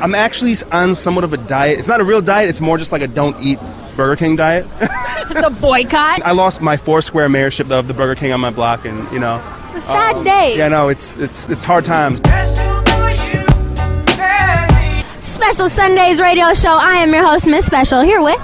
I'm actually on somewhat of a diet. It's not a real diet. It's more just like a don't eat Burger King diet. It's a boycott. I lost my Foursquare mayorship of the Burger King on my block, and It's a sad day. Yeah, no, it's hard times. Special Sundays radio show. I am your host, Miss Special, here with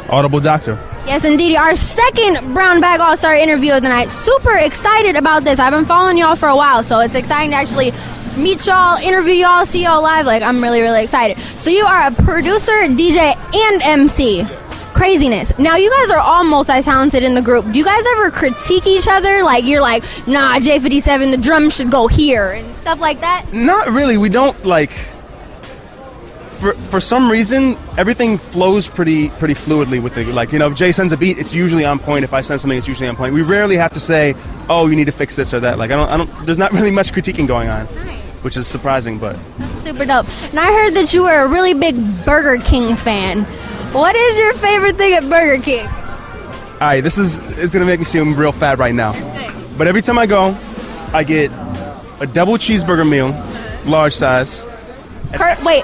Audible Doctor. Yes, indeed. Our second Brown Bag All-Star interview of the night. Super excited about this. I've been following y'all for a while, so it's exciting to actually meet y'all, interview y'all, see y'all live. Like, I'm really, really excited. So you are a producer, DJ, and MC. Craziness. Now, you guys are all multi-talented in the group. Do you guys ever critique each other? Like, you're like, nah, J57, the drums should go here, and stuff like that? Not really. We don't, like... For some reason, everything flows pretty fluidly with it. Like, if Jay sends a beat, it's usually on point. If I send something, it's usually on point. We rarely have to say, oh, you need to fix this or that. Like, I don't there's not really much critiquing going on, which is surprising, but... That's super dope. And I heard that you were a really big Burger King fan. What is your favorite thing at Burger King? All right, it's going to make me seem real fat right now. But every time I go, I get a double cheeseburger meal, large size. Wait,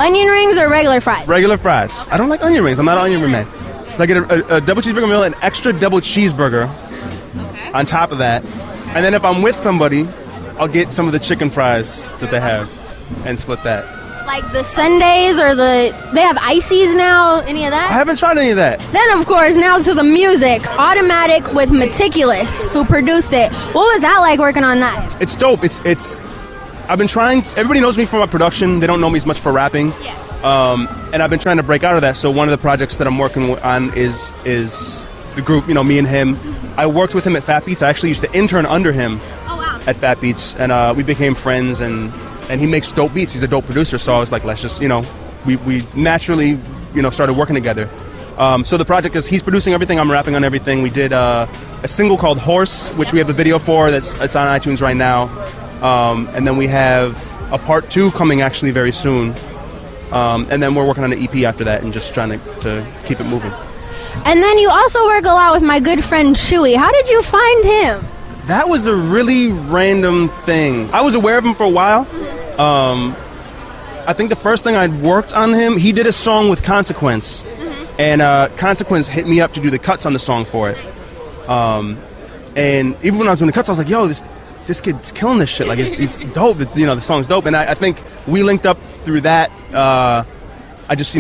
onion rings or regular fries? Regular fries. I don't like onion rings. I'm not an onion ring man. So I get a double cheeseburger meal, an extra double cheeseburger on top of that. And then if I'm with somebody, I'll get some of the chicken fries that they have and split that. Like the sundaes or they have ices now, any of that? I haven't tried any of that. Then, of course, now to the music. Automatic with Maticulous, who produced it. What was that like working on that? It's dope. I've been trying. Everybody knows me for my production. They don't know me as much for rapping. Yeah. And I've been trying to break out of that. So one of the projects that I'm working on is the group. Me and him. I worked with him at Fat Beats. I actually used to intern under him. Oh, wow. At Fat Beats, and we became friends. And he makes dope beats. He's a dope producer. So I was like, let's just we naturally started working together. So the project is he's producing everything. I'm rapping on everything. We did a single called Horse, which we have a video for. It's on iTunes right now. And then we have a part 2 coming actually very soon. And then we're working on an EP after that and just trying to keep it moving. And then you also work a lot with my good friend Chuuwee. How did you find him? That was a really random thing. I was aware of him for a while. I think the first thing I'd worked on him, he did a song with Consequence. And Consequence hit me up to do the cuts on the song for it. And even when I was doing the cuts, I was like, yo, this kid's killing this shit. Like, he's dope. The song's dope. And I think we linked up through that. I just,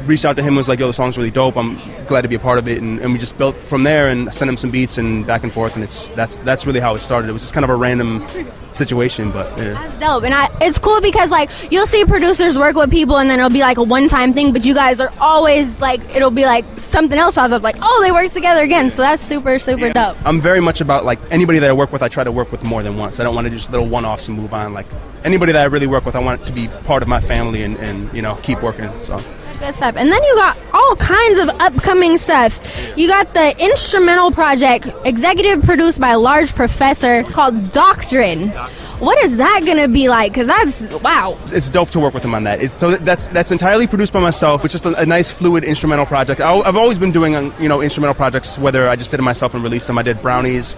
reached out to him and was like, yo, the song's really dope. I'm glad to be a part of it. And we just built from there and sent him some beats and back and forth. And that's really how it started. It was just kind of a random situation, but yeah. That's dope. And it's cool because, like, you'll see producers work with people and then it'll be like a one-time thing, but you guys are always like, it'll be like something else pops up, like, oh, they worked together again. So that's super, super dope. I'm very much about, like, anybody that I work with, I try to work with more than once. I don't want to just little one-offs and move on. Like, anybody that I really work with, I want it to be part of my family and keep working. So. Good stuff. And then you got all kinds of upcoming stuff. You got the instrumental project, executive produced by Large Professor, called Doctrine. What is that going to be like? Because that's, wow. It's dope to work with him on that. That's entirely produced by myself. It's just a nice, fluid instrumental project. I've always been doing, instrumental projects, whether I just did it myself and released them. I did Brownies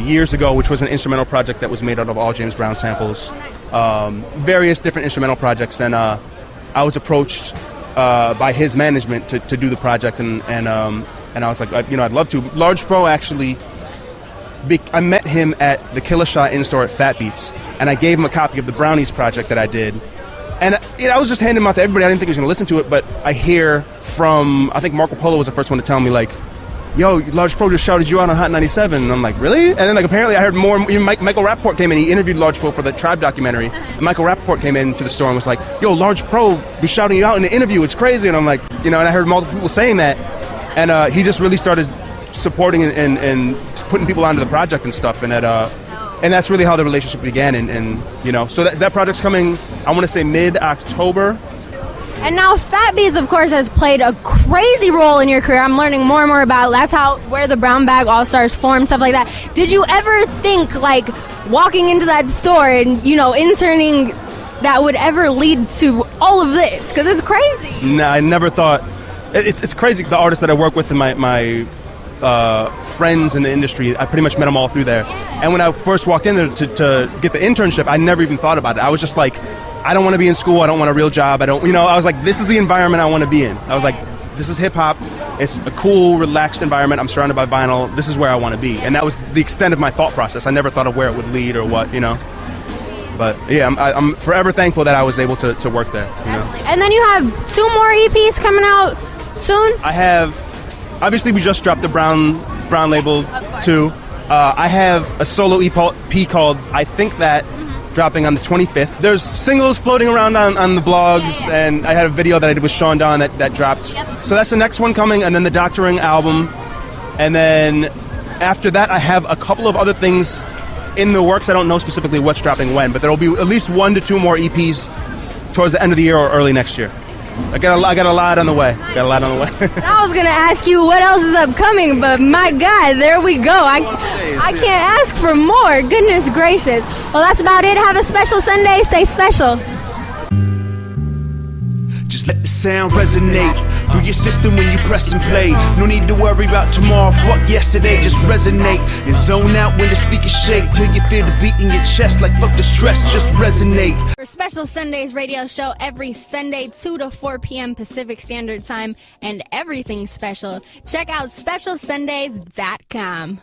years ago, which was an instrumental project that was made out of all James Brown samples. Various different instrumental projects. And I was approached by his management to do the project, and I was like, I'd love to. Large Pro actually, I met him at the Killer Shot in-store at Fat Beats, and I gave him a copy of the Brownies project that I did, and I was just handing them out to everybody. I didn't think he was going to listen to it, but I hear from, I think Marco Polo was the first one to tell me, like, yo, Large Pro just shouted you out on Hot 97. And I'm like, really? And then, like, apparently I heard more. Even Michael Rappaport came in. He interviewed Large Pro for the Tribe documentary. And Michael Rappaport came into the store and was like, yo, Large Pro be shouting you out in the interview. It's crazy. And I'm like, and I heard multiple people saying that. And he just really started supporting and putting people onto the project and stuff. And that's really how the relationship began. And so that project's coming, I want to say mid-October. And now Fat Beats, of course, has played a crazy role in your career. I'm learning more and more about it. That's where the Brown Bag All-Stars formed, stuff like that. Did you ever think, like, walking into that store and, interning, that would ever lead to all of this? Because it's crazy. No, I never thought. It's crazy. The artists that I work with and my friends in the industry, I pretty much met them all through there. And when I first walked in there to get the internship, I never even thought about it. I was just like, I don't want to be in school. I don't want a real job. I don't, I was like, this is the environment I want to be in. I was like, this is hip hop. It's a cool, relaxed environment. I'm surrounded by vinyl. This is where I want to be. And that was the extent of my thought process. I never thought of where it would lead or what, But yeah, I'm forever thankful that I was able to work there. And then you have 2 more EPs coming out soon? I have, obviously we just dropped the Brown label 2. I have a solo EP called I Think That, dropping on the 25th. There's singles floating around on the blogs, and I had a video that I did with Sean Don that dropped. Yep. So that's the next one coming, and then the Doctrine album. And then after that, I have a couple of other things in the works. I don't know specifically what's dropping when, but there'll be at least 1 to 2 more EPs towards the end of the year or early next year. I got a lot on the way. I was going to ask you what else is upcoming, but my God, there we go. I can't ask for more. Goodness gracious. Well, that's about it. Have a special Sunday. Stay special. Just let the sound resonate through your system when you press and play. No need to worry about tomorrow, fuck yesterday. Just resonate and zone out when the speakers shake, till you feel the beat in your chest like fuck the stress, just resonate. For Special Sundays radio show every Sunday 2 to 4 p.m. Pacific Standard Time and everything special, check out specialsundays.com.